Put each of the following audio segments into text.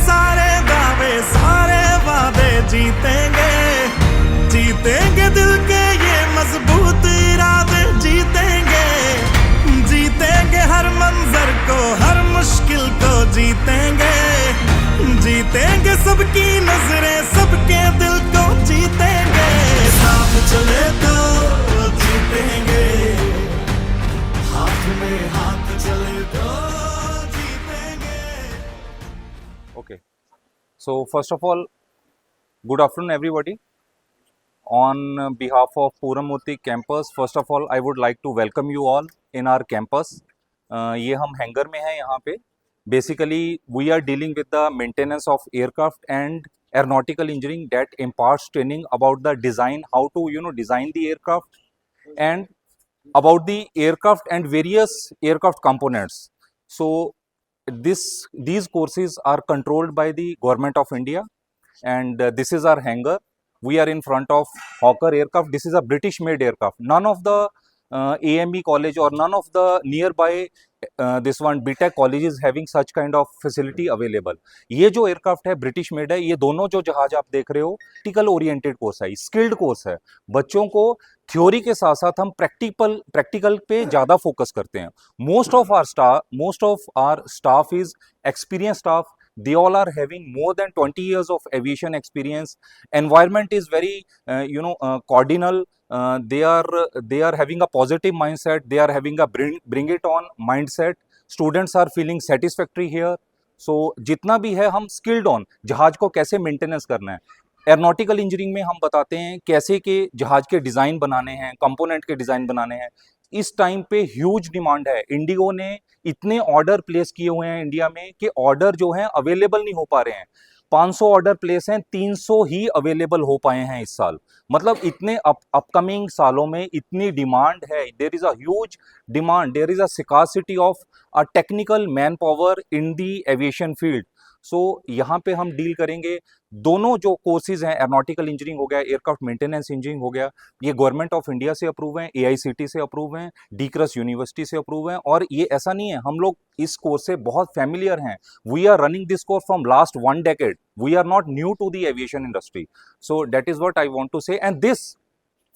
सारे दावे सारे वादे जीतेंगे, जीतेंगे दिल के ये मजबूत इरादे जीतेंगे, जीतेंगे हर मंजर को हर मुश्किल को जीतेंगे, जीतेंगे सबकी नजरें सबके दिल को जीतेंगे, साथ चले तो जीतेंगे, हाथ में हाथ चले तो जीतेंगे. Okay, so first of all, good afternoon everybody. On behalf of Puran Murti campus, first of all, I would like to welcome you all in our campus. ये हम हैंगर में हैं यहाँ पे. Basically, we are dealing with the maintenance of aircraft and aeronautical engineering that imparts training about the design, how to design the aircraft, and about the aircraft and various aircraft components. So these courses are controlled by the Government of India, and this is our hangar. We are in front of Hawker aircraft. This is a British made aircraft. None of the AME college or none of the nearby this one B.Tech college is having such kind of facility available. ये जो aircraft है British made है. ये दोनों जो जहाज आप देख रहे हो प्रैक्टिकल ओरिएंटेड कोर्स है, स्किल्ड कोर्स है. बच्चों को थ्योरी के साथ साथ हम प्रैक्टिकल पे ज़्यादा फोकस करते हैं. Most of our staff is experience staff. They all are having more than 20 years of aviation experience. Environment is very cordial. They are having a positive mindset. They are having a bring it on mindset. Students are feeling satisfactory here. So जितना भी है हम skilled on जहाज को कैसे maintenance करना है. Aeronautical engineering में हम बताते हैं कैसे के जहाज के डिज़ाइन बनाने हैं, कंपोनेंट के डिज़ाइन बनाने हैं. इस टाइम पे ह्यूज डिमांड है. इंडिगो ने इतने ऑर्डर प्लेस किए हुए हैं इंडिया में कि ऑर्डर जो हैं अवेलेबल नहीं हो पा रहे हैं. 500 ऑर्डर प्लेस हैं, 300 ही अवेलेबल हो पाए हैं इस साल. मतलब इतने अपकमिंग सालों में इतनी डिमांड है. There is a huge demand. There is a scarcity of a technical manpower in the aviation field. So यहाँ पे हम डील करेंगे दोनों जो कोर्सेज हैं. एरोनॉटिकल इंजीनियरिंग हो गया, एयरक्राफ्ट मेंटेनेंस इंजीनियरिंग हो गया. ये गवर्नमेंट ऑफ इंडिया से अप्रूव हैं, AICT से अप्रूव हैं, डीक्रस यूनिवर्सिटी से अप्रूव हैं. और ये ऐसा नहीं है, हम लोग इस कोर्स से बहुत फैमिलियर हैं. We are running this course from last 1 decade. We are not new to the aviation industry. So that is what I want to say. And this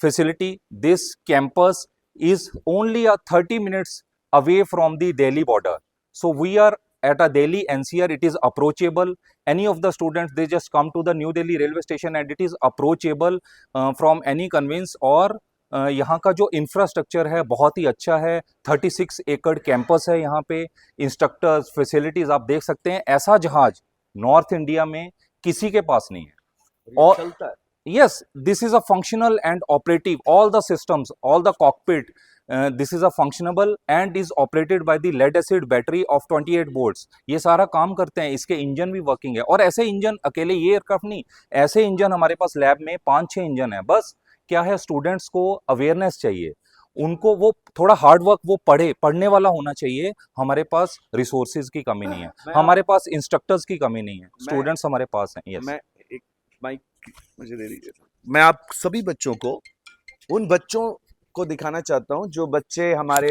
facility, this campus is only a 30 minutes away from the Delhi border. So we are at a Delhi-NCR. It is approachable. Any of the students, they just come to the New Delhi railway station and it is approachable from any conveyance. और यहाँ का जो infrastructure है बहुत ही अच्छा है. 36 एकड़ campus है यहाँ पे. इंस्ट्रक्टर्स, फैसिलिटीज आप देख सकते हैं. ऐसा जहाज नॉर्थ इंडिया में किसी के पास नहीं है. और चलता है. Yes, this is a functional and operative. All the systems, all the cockpit, this is a functionable and is operated by the lead acid battery of 28 volts. ये सारा काम करते हैं. इसके इंजन भी वर्किंग है. और ऐसे इंजन अकेले ये एयरक्राफ्ट नहीं, ऐसे इंजन हमारे पास लैब में 5-6 इंजन है. बस क्या है, स्टूडेंट्स को अवेयरनेस चाहिए. उनको वो थोड़ा हार्ड वर्क वो पढ़ने वाला होना चाहिए. हमारे पास रिसोर्सेज की कमी नहीं है, हमारे पास इंस्ट्रक्टर्स की कमी नहीं है. स्टूडेंट्स हमारे पास हैं. यस, माइक मुझे दे दीजिए. मैं आप सभी बच्चों को, उन बच्चों को दिखाना चाहता हूं जो बच्चे हमारे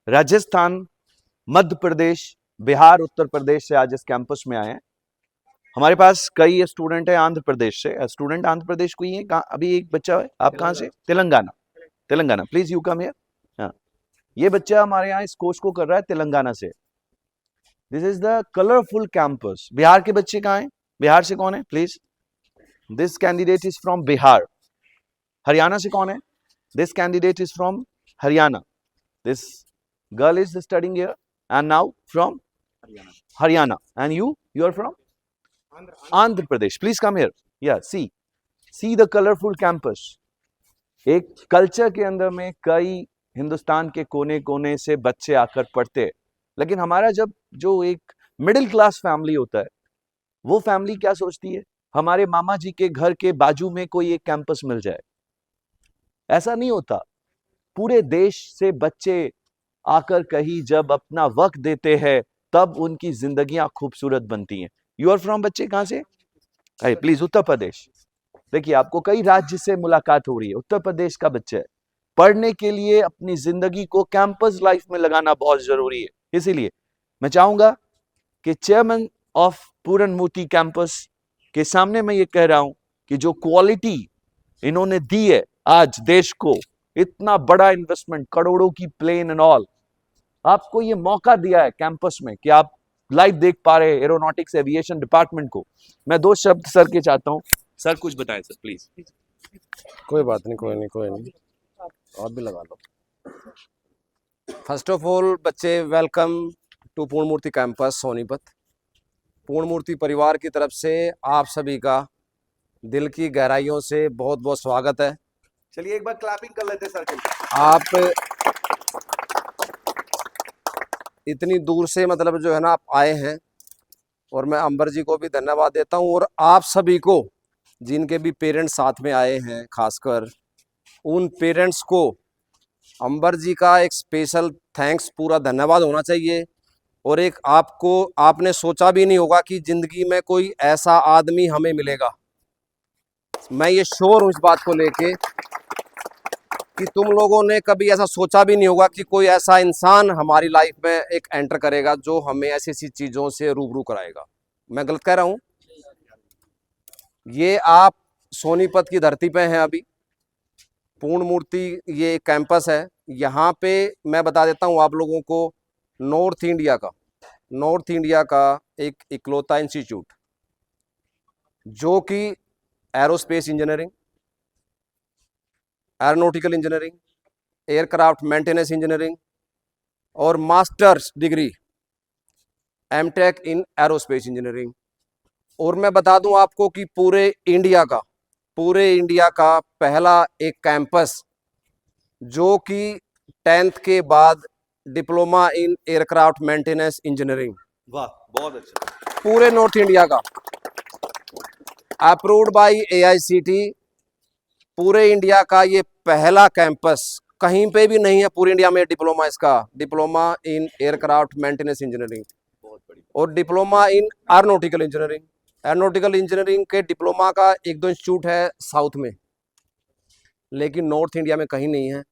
राजस्थान, मध्य प्रदेश, बिहार, उत्तर प्रदेश से आज इस कैंपस में आए हैं. हमारे पास कई स्टूडेंट है आंध्र प्रदेश से. स्टूडेंट आंध्र प्रदेश को ही है. अभी एक बच्चा है. आप कहाँ से? Telangana. Please you come here. हाँ, ये बच्चा हमारे यहाँ इस कोर्स को कर रहा है तेलंगाना से. This is the colourful campus. Bihar के बच्चे कहाँ हैं? बिहार से कौन है please? This candidate is from Bihar. Haryana से कौन है? This candidate is from Haryana. This girl is studying here and now from Haryana. And you are from Andhra Pradesh. Please come here. या सी द कलरफुल कैंपस. एक कल्चर के अंदर में कई हिंदुस्तान के कोने कोने से बच्चे आकर पढ़ते हैं. लेकिन हमारा जो एक मिडिल क्लास फैमिली होता है, वो फैमिली क्या सोचती है? हमारे मामा जी के घर के बाजू में कोई एक कैंपस मिल जाए. ऐसा नहीं होता. पूरे देश से बच्चे आकर कहीं जब अपना वक्त देते हैं तब उनकी जिंदगियां खूबसूरत बनती हैं. यू आर फ्रॉम, बच्चे कहां से? प्लीज उत्तर प्रदेश. देखिए, आपको कई राज्य से मुलाकात हो रही है. उत्तर प्रदेश का बच्चा है. पढ़ने के लिए अपनी जिंदगी को कैंपस लाइफ में लगाना बहुत जरूरी है. इसीलिए मैं चाहूंगा कि chairman of Puran Murthy campus के सामने मैं ये कह रहा हूं कि जो क्वालिटी इन्होंने दी है आज देश को, इतना बड़ा इन्वेस्टमेंट, करोड़ों की प्लेन एंड ऑल, आपको ये मौका दिया है कैंपस में कि आप लाइव देख पा रहे एरोनॉटिक्स एविएशन डिपार्टमेंट को। मैं 2 शब्द सर के चाहता हूं। सर कुछ बताएं सर प्लीज। कोई बात नहीं, कोई नहीं, कोई नहीं, आप भी लगा लो। फर्स्ट ऑफ ऑल बच्चे, वेलकम टू पूर्ण मूर्ति कैंपस सोनीपत। पूर्ण मूर्ति परिवार की तरफ से आप सभी का दिल की गहराइयों से बहुत बहुत स्वागत है। चलिए एक बार क्लैपिंग कर लेते सर के लिए। आप इतनी दूर से मतलब जो है ना आप आए हैं, और मैं अंबर जी को भी धन्यवाद देता हूं, और आप सभी को जिनके भी पेरेंट्स साथ में आए हैं, खासकर उन पेरेंट्स को अंबर जी का एक स्पेशल थैंक्स, पूरा धन्यवाद होना चाहिए। और एक आपको, आपने सोचा भी नहीं होगा कि ज़िंदगी में कोई ऐसा आदमी हमें मिलेगा। मैं ये श्योर हूँ इस बात को लेके कि तुम लोगों ने कभी ऐसा सोचा भी नहीं होगा कि कोई ऐसा इंसान हमारी लाइफ में एक एंटर करेगा जो हमें ऐसी ऐसी चीज़ों से रूबरू कराएगा। मैं गलत कह रहा हूँ? ये आप सोनीपत की धरती पे हैं अभी। पूर्ण मूर्ति ये कैंपस है। यहाँ पे मैं बता देता हूँ आप लोगों को, नॉर्थ इंडिया का एक इकलौता इंस्टीट्यूट जो कि aerospace engineering, aeronautical engineering, aircraft maintenance engineering और masters degree M.Tech in aerospace engineering. और मैं बता दूं आपको कि पूरे इंडिया का पहला एक कैंपस जो कि 10th के बाद diploma in aircraft maintenance engineering, वाह बहुत अच्छा, पूरे नॉर्थ इंडिया का, अप्रूव्ड बाय AICT, पूरे इंडिया का ये पहला कैंपस, कहीं पे भी नहीं है पूरे इंडिया में डिप्लोमा, इसका diploma in aircraft maintenance engineering और diploma in aeronautical engineering. Aeronautical engineering के डिप्लोमा का 1-2 इंस्टीट्यूट है साउथ में, लेकिन नॉर्थ इंडिया में कहीं नहीं है।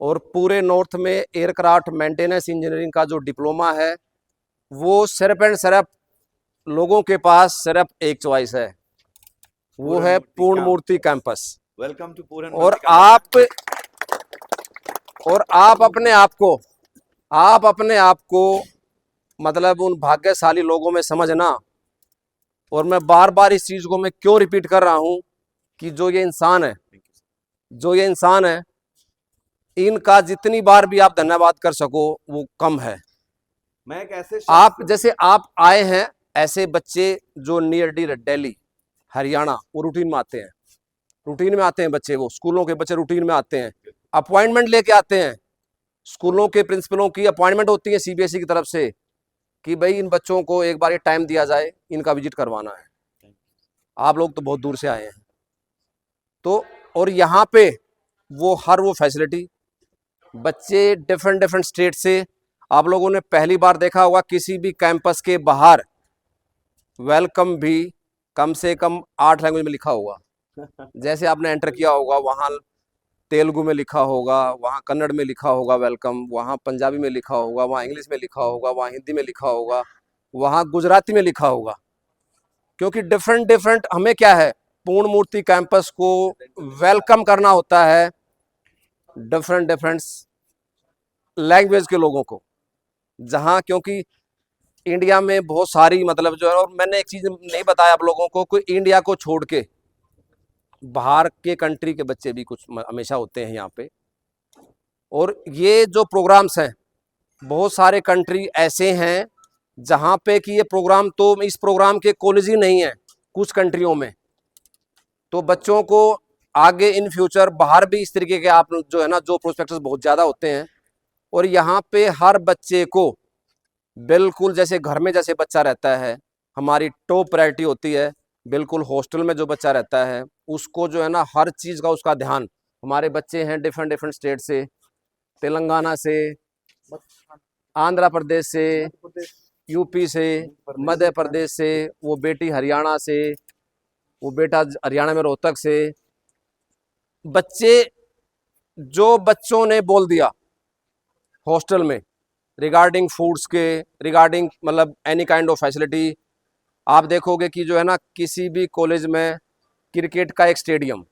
और पूरे नॉर्थ में एयरक्राफ्ट मेंटेनेंस इंजीनियरिंग का जो डिप्लोमा है वो सिर्फ एंड सिर्फ लोगों के पास सिर्फ एक चॉइस है, वो है पूर्ण मूर्ति कैंपस। वेलकम टू पूरन। और आप अपने आप को मतलब उन भाग्यशाली लोगों में समझना। और मैं बार बार इस चीज को मैं क्यों रिपीट कर रहा हूं कि जो ये इंसान है इनका जितनी बार भी आप धन्यवाद कर सको वो कम है। मैं एक ऐसे आप जैसे आप आए हैं, ऐसे बच्चे जो नियर डियर दिल्ली, हरियाणा, वो रूटीन में आते हैं बच्चे, वो स्कूलों के बच्चे रूटीन में आते हैं, अपॉइंटमेंट लेके आते हैं। स्कूलों के प्रिंसिपलों की अपॉइंटमेंट होती है CBSE की तरफ से कि भाई इन बच्चों को एक बार ये टाइम दिया जाए, इनका विजिट करवाना है। आप लोग तो बहुत दूर से आए हैं, तो और यहाँ पे वो फैसिलिटी, बच्चे डिफरेंट स्टेट से, आप लोगों ने पहली बार देखा होगा किसी भी कैंपस के बाहर वेलकम भी कम से कम 8 लैंग्वेज में लिखा होगा। जैसे आपने एंटर किया होगा, वहाँ तेलुगु में लिखा होगा, वहाँ कन्नड़ में लिखा होगा वेलकम, वहाँ पंजाबी में लिखा होगा, वहाँ इंग्लिश में लिखा होगा, वहाँ हिंदी में लिखा होगा, वहाँ गुजराती में लिखा होगा। क्योंकि डिफरेंट हमें क्या है, पूर्ण मूर्ति कैंपस को वेलकम करना होता है डिफरेंट लैंग्वेज के लोगों को। जहाँ क्योंकि इंडिया में बहुत सारी मतलब जो है, और मैंने एक चीज़ नहीं बताया आप लोगों को, कोई इंडिया को छोड़ के बाहर के कंट्री के बच्चे भी कुछ हमेशा होते हैं यहाँ पे। और ये जो प्रोग्राम्स हैं, बहुत सारे कंट्री ऐसे हैं जहाँ पे कि ये प्रोग्राम, तो इस प्रोग्राम के कॉलेज ही नहीं है कुछ कंट्रियों में। तो बच्चों को आगे इन फ्यूचर बाहर भी इस तरीके के आप जो है ना, जो प्रोस्पेक्टस बहुत ज़्यादा होते हैं। और यहाँ पे हर बच्चे को बिल्कुल जैसे घर में जैसे बच्चा रहता है, हमारी टॉप प्रायोरिटी होती है। बिल्कुल हॉस्टल में जो बच्चा रहता है उसको जो है ना हर चीज़ का उसका ध्यान। हमारे बच्चे हैं डिफरेंट स्टेट से, तेलंगाना से, आंध्र प्रदेश से, यूपी से, मध्य प्रदेश से, वो बेटी हरियाणा से, वो बेटा हरियाणा में रोहतक से। बच्चे जो बच्चों ने बोल दिया हॉस्टल में रिगार्डिंग फूड्स के, रिगार्डिंग मतलब एनी काइंड ऑफ फैसिलिटी, आप देखोगे कि जो है ना किसी भी कॉलेज में क्रिकेट का एक स्टेडियम,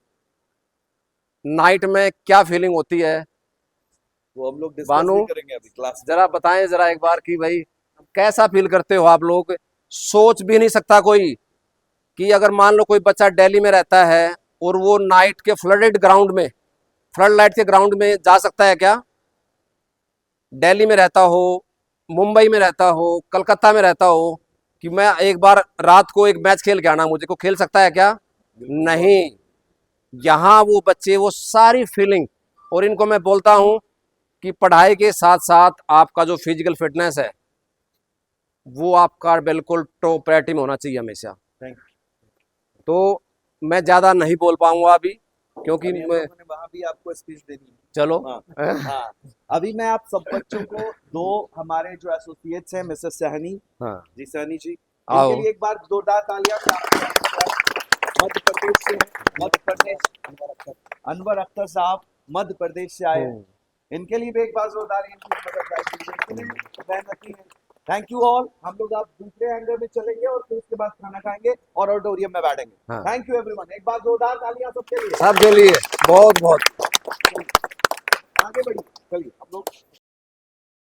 नाइट में क्या फीलिंग होती है वो हम लोग डिस्कस बानू, भी करेंगे अभी क्लास में। जरा बताएं जरा एक बार कि भाई कैसा फील करते हो आप लोग। सोच भी नहीं सकता कोई कि अगर मान लो कोई बच्चा दिल्ली में रहता है और वो नाइट के फ्लडेड ग्राउंड में, फ्लड लाइट के ग्राउंड में जा सकता है क्या? दिल्ली में रहता हो, मुंबई में रहता हो, कलकत्ता में रहता हो, कि मैं एक बार रात को एक मैच खेल के आना, मुझे को खेल सकता है क्या? नहीं। यहाँ वो बच्चे वो सारी फीलिंग, और इनको मैं बोलता हूँ कि पढ़ाई के साथ साथ आपका जो फिजिकल फिटनेस है वो आपका बिल्कुल टॉप प्रायोरिटी में होना चाहिए हमेशा। थैंक तो मैं ज़्यादा नहीं बोल पाऊंगा अभी, क्योंकि अभी हम मैं, लोगों ने वहाँ भी आपको स्पीच देनी है। चलो हाँ, अभी मैं आप सब बच्चों को दो हमारे जो एसोसिएट्स हैं मिसेस सहनी हाँ जी, सहनी जी, आओ। इनके लिए एक बार जोरदार तालियां। मध्य प्रदेश से हैं, मध्य प्रदेश अनवर अख्तर साहब मध्य प्रदेश से आए हैं। इनके लिए भी एक बार जोरदार मेहनती है। Thank you all. हम लोग आप दूसरे एंगल में चलेंगे और फिर उसके बाद खाना खाएंगे और ऑडिटोरियम में बैठेंगे। हाँ। Thank you everyone. एक बार जोरदार तालियां सबके लिए। सबके लिए बहुत बहुत। आगे बढ़िए, चलिए हम लोग